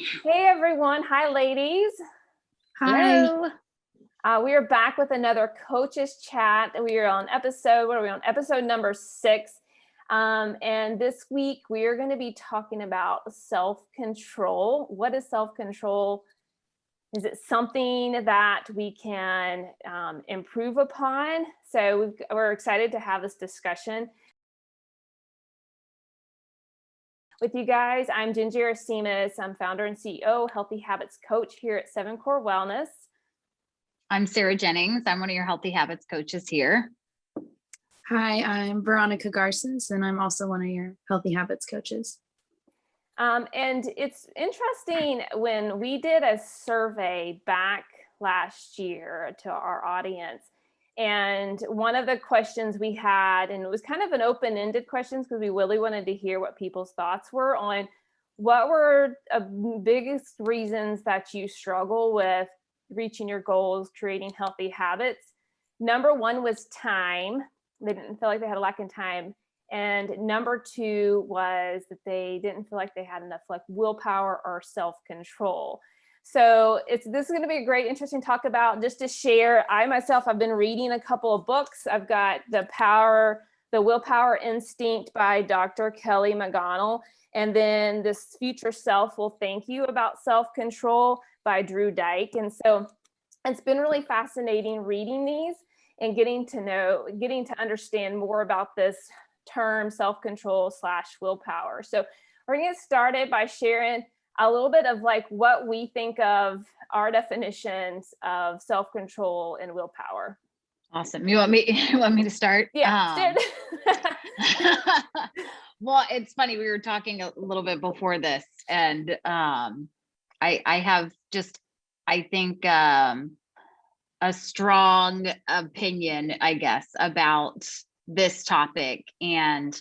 Hey everyone. Hi ladies. Hi. Hello. We are back with another coaches chat. We are on episode number 6. And this week we are going to be talking about self-control. What is self-control? Is it something that we can improve upon? So we're excited to have this discussion with you guys. I'm Ginger Simas. I'm founder and CEO, Healthy Habits Coach here at 7 Core Wellness. I'm Sarah Jennings. I'm one of your Healthy Habits coaches here. Hi, I'm Veronica Garces, and I'm also one of your Healthy Habits coaches. And it's interesting, when we did a survey back last year to our audience, and one of the questions we had, and it was kind of an open-ended questions because we really wanted to hear what people's thoughts were on what were the biggest reasons that you struggle with reaching your goals, creating healthy habits. Number one was time. They didn't feel like they had a lack in time. And number two was that they didn't feel like they had enough willpower or self-control. So this is going to be a great, interesting talk about, just to share. I myself have been reading a couple of books. I've got The Willpower Instinct by Dr. Kelly McGonigal, and then This Future Self Will Thank You About Self-Control by Drew Dyke. And so it's been really fascinating reading these and getting to understand more about this term, self-control / willpower. So we're going to get started by sharing a little bit of what we think of our definitions of self-control and willpower. Awesome. You want me to start? Yeah. Well, it's funny. We were talking a little bit before this, and I have just, I think, a strong opinion, I guess, about this topic, and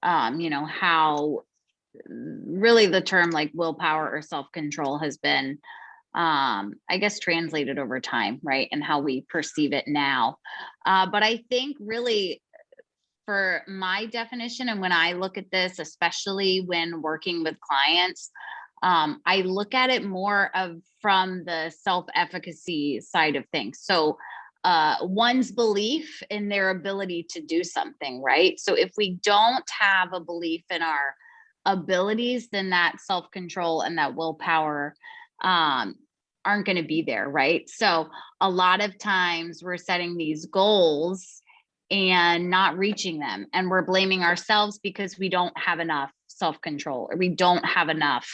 how really the term willpower or self-control has been I guess translated over time, right? And how we perceive it now. But I think really, for my definition, and when I look at this, especially when working with clients, I look at it more from the self-efficacy side of things. So one's belief in their ability to do something, right? So if we don't have a belief in our abilities, then that self-control and that willpower aren't going to be there, right? So a lot of times we're setting these goals and not reaching them, and we're blaming ourselves because we don't have enough self-control, or we don't have enough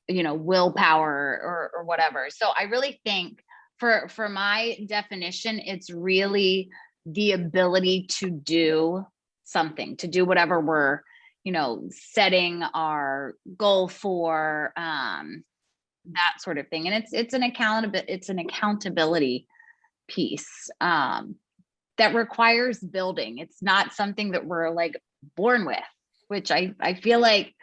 willpower or whatever. So I really think for my definition, it's really the ability to do something, to do whatever we're setting our goal for, that sort of thing. And it's an accountability piece that requires building. It's not something that we're born with, which I feel like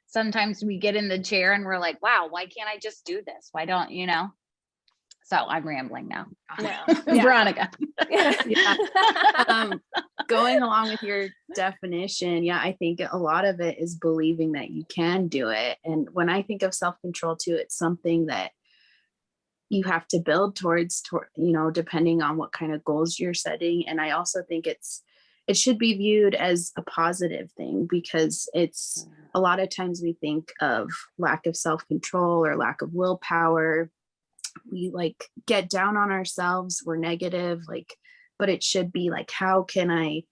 sometimes we get in the chair and we're like, wow, why can't I just do this? Why don't So I'm rambling now. No. Veronica. Going along with your definition, I think a lot of it is believing that you can do it. And when I think of self-control too, it's something that you have to build towards, depending on what kind of goals you're setting. And I also think it should be viewed as a positive thing, because it's a lot of times we think of lack of self-control or lack of willpower. We get down on ourselves, we're negative, but it should be how can I,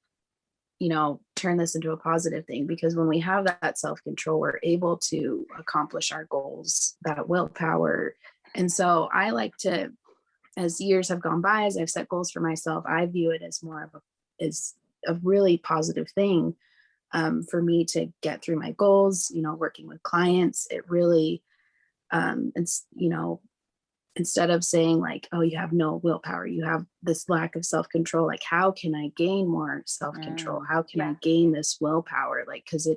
turn this into a positive thing? Because when we have that self-control, we're able to accomplish our goals, that willpower. And so I like to, as years have gone by, as I've set goals for myself, I view it as more of a really positive thing for me to get through my goals. Working with clients, it really, instead of saying oh, you have no willpower, you have this lack of self-control, how can I gain more self-control? How can I gain this willpower? Because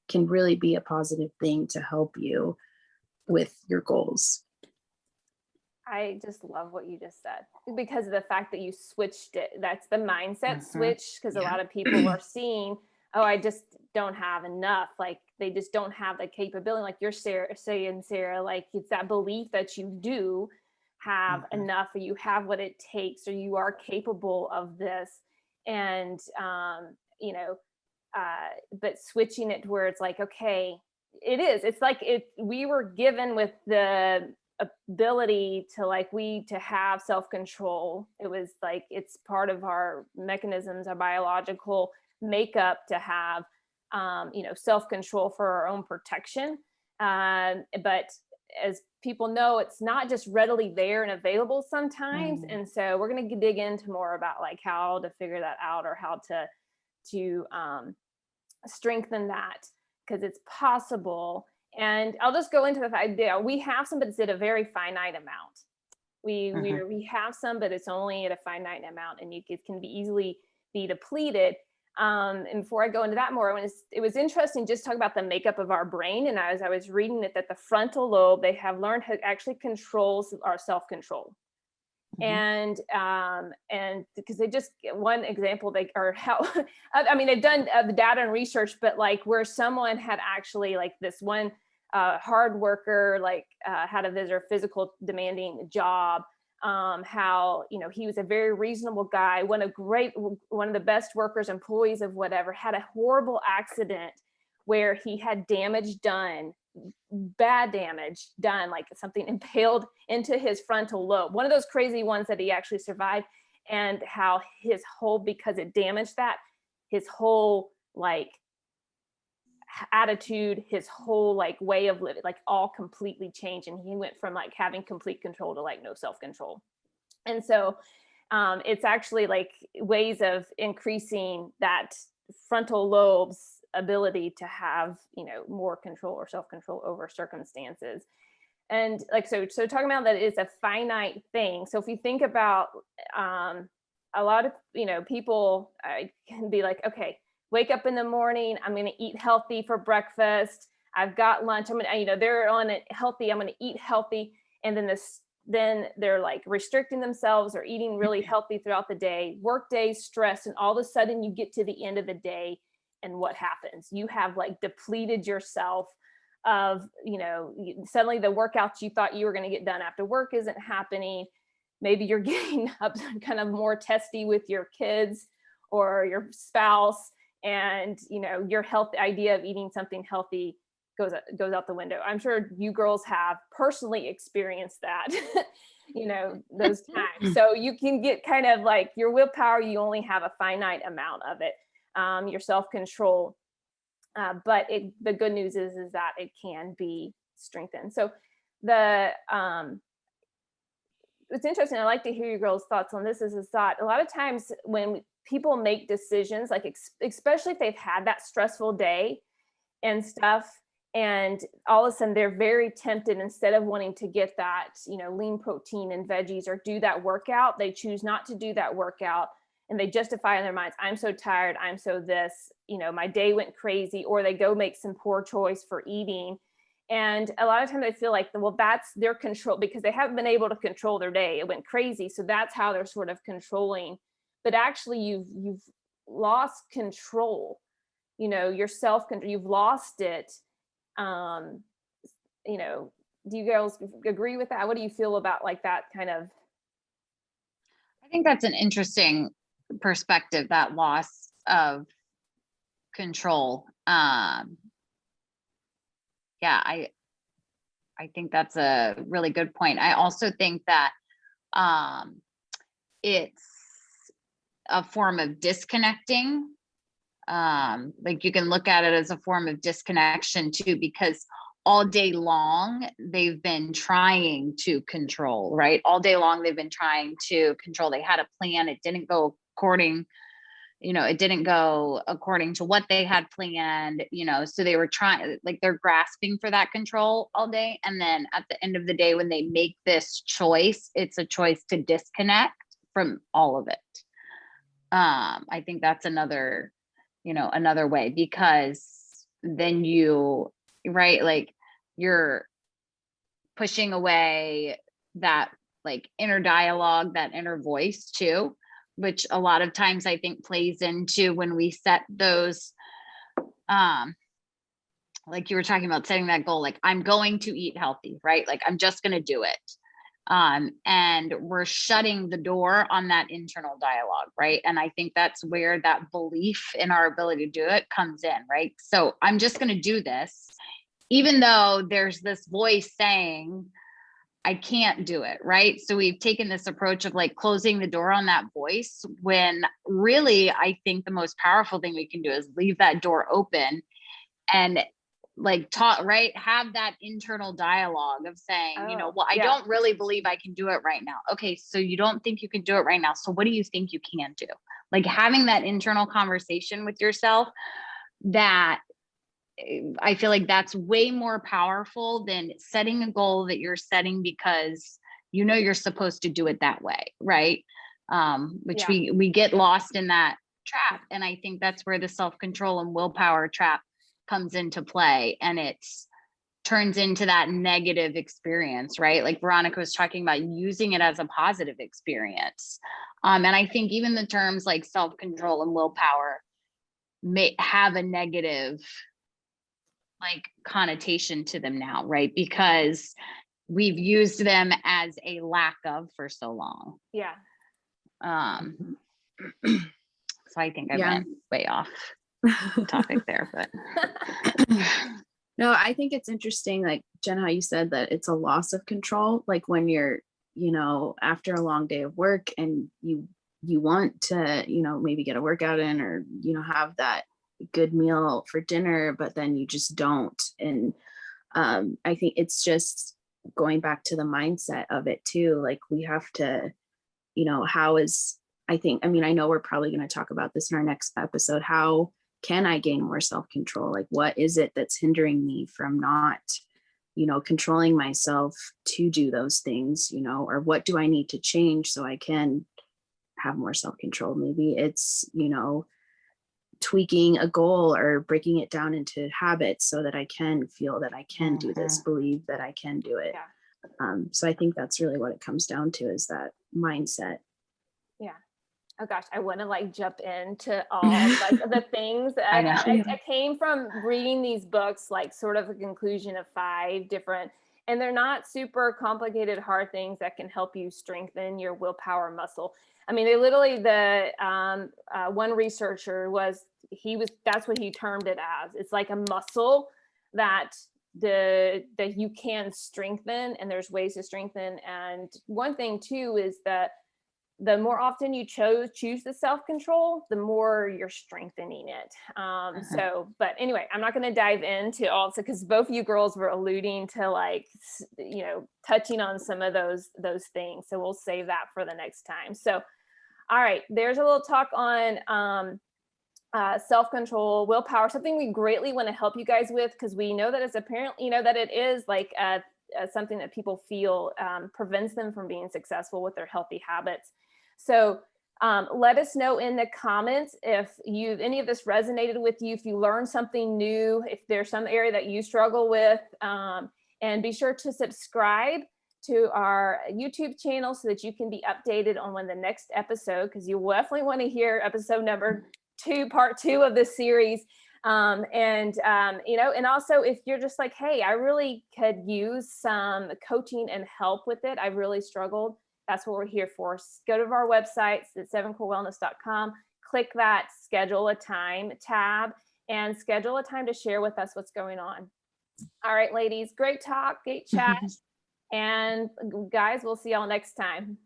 can really be a positive thing to help you with your goals. I just love what you just said, because of the fact that you switched it. That's the mindset switch, because a lot of people are seeing oh, I just don't have enough. Like they just don't have the capability. Like you're saying, Sarah, like it's that belief that you do have enough, or you have what it takes, or you are capable of this. And, you know, but switching it to where it's like, okay, it's like we were given with the ability to to have self-control. It was like, it's part of our mechanisms, our biological makeup to have, self-control for our own protection. But as people know, it's not just readily there and available sometimes. And so we're going to dig into more about like how to figure that out, or how to strengthen that, because it's possible. And I'll just go into the idea. We have some, but it's at a very finite amount. We have some, but it's only at a finite amount, and it can be easily be depleted. And before I go into that more, it was interesting just talk about the makeup of our brain. And as I was reading it, that the frontal lobe, they have learned how actually controls our self-control. And because they just, one example, they are how, I mean, they've done the data and research, but like where someone had actually, like this one hard worker, like had a very physical demanding job, how, he was a very reasonable guy, one of the best workers, employees of whatever, had a horrible accident where he had bad damage done, like something impaled into his frontal lobe, one of those crazy ones that he actually survived. And how because it damaged that, his whole like attitude, his whole like way of living, like all completely changed. And he went from like having complete control to like no self-control. And so it's actually like ways of increasing that frontal lobe's ability to have, more control or self-control over circumstances. And like, so talking about that is a finite thing. So if you think about a lot of, people can be like, okay, wake up in the morning, I'm going to eat healthy for breakfast. I've got lunch. I'm going to, they're on it healthy. I'm going to eat healthy. And then they're like restricting themselves or eating really healthy throughout the day, work days, stress. And all of a sudden you get to the end of the day, and what happens? You have like depleted yourself of, suddenly the workouts you thought you were going to get done after work isn't happening. Maybe you're getting up kind of more testy with your kids or your spouse, and your health idea of eating something healthy goes out the window. I'm sure you girls have personally experienced that, those times. So you can get kind of like your willpower, you only have a finite amount of it, your self-control. But the good news is that it can be strengthened. So it's interesting. I like to hear your girls' thoughts on this. Is a thought. A lot of times when people make decisions, like especially if they've had that stressful day and stuff, and all of a sudden they're very tempted, instead of wanting to get that, lean protein and veggies or do that workout, they choose not to do that workout. And they justify in their minds, I'm so tired, I'm so this, my day went crazy, or they go make some poor choice for eating. And a lot of times I feel like, well, that's their control, because they haven't been able to control their day. It went crazy. So that's how they're sort of controlling. But actually you've lost control, your self-control, you've lost it. Do you girls agree with that? What do you feel about like that kind of? I think that's an interesting perspective, that loss of control. I think that's a really good point. I also think that it's a form of disconnecting. Like you can look at it as a form of disconnection too, because all day long they've been trying to control, right? All day long they've been trying to control. They had a plan. It didn't go according to what they had planned, so they were trying, like they're grasping for that control all day. And then at the end of the day, when they make this choice, it's a choice to disconnect from all of it. I think that's another way, because then like you're pushing away that like inner dialogue, that inner voice too, which a lot of times I think plays into when we set those like you were talking about setting that goal, like I'm going to eat healthy, right? Like I'm just going to do it. And we're shutting the door on that internal dialogue, right? And I think that's where that belief in our ability to do it comes in, right? So I'm just going to do this, even though there's this voice saying, I can't do it, right? So we've taken this approach of like closing the door on that voice, when really I think the most powerful thing we can do is leave that door open and like talk, right? Have that internal dialogue of saying, well, I don't really believe I can do it right now. Okay, so you don't think you can do it right now. So what do you think you can do? Like having that internal conversation with yourself, that I feel like that's way more powerful than setting a goal that you're setting because you're supposed to do it that way, right? Which we get lost in that trap. And I think that's where the self-control and willpower trap comes into play, and it turns into that negative experience, right? Like Veronica was talking about, using it as a positive experience. And I think even the terms like self-control and willpower may have a negative like connotation to them now, right? Because we've used them as a lack of for so long. Yeah. So I think I went way off topic there, but no, I think it's interesting, like Jen, how you said that it's a loss of control. Like when you're, after a long day of work and you want to, maybe get a workout in, or, have that good meal for dinner, but then you just don't. And I think it's just going back to the mindset of it too. Like we have to, I know we're probably going to talk about this in our next episode. How can I gain more self-control? Like, what is it that's hindering me from not, controlling myself to do those things, or what do I need to change so I can have more self-control? Maybe it's, tweaking a goal or breaking it down into habits so that I can feel that I can do this, believe that I can do it. Yeah. So I think that's really what it comes down to, is that mindset. Yeah. Oh gosh, I want to like jump into all like the things that I came from reading these books, like sort of a conclusion of 5 different, and they're not super complicated, hard things that can help you strengthen your willpower muscle. I mean, they literally, the one researcher that's what he termed it as. It's like a muscle that you can strengthen, and there's ways to strengthen. And one thing too is that the more often you choose the self-control, the more you're strengthening it. So, but anyway, I'm not going to dive into also, because both of you girls were alluding to like, touching on some of those things. So we'll save that for the next time. So, all right, there's a little talk on self-control, willpower, something we greatly want to help you guys with, because we know that it's apparently, that it is like something that people feel prevents them from being successful with their healthy habits. So let us know in the comments if any of this resonated with you, if you learned something new, if there's some area that you struggle with, and be sure to subscribe to our YouTube channel so that you can be updated on when the next episode, because you definitely want to hear episode number 2, part 2 of this series. And also if you're just like, hey, I really could use some coaching and help with it, I really struggled, that's what we're here for. Go to our website at 7corewellness.com, click that schedule a time tab, and schedule a time to share with us what's going on. All right, ladies, great talk, great chat. And guys, we'll see y'all next time.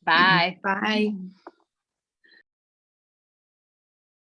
Bye. Bye.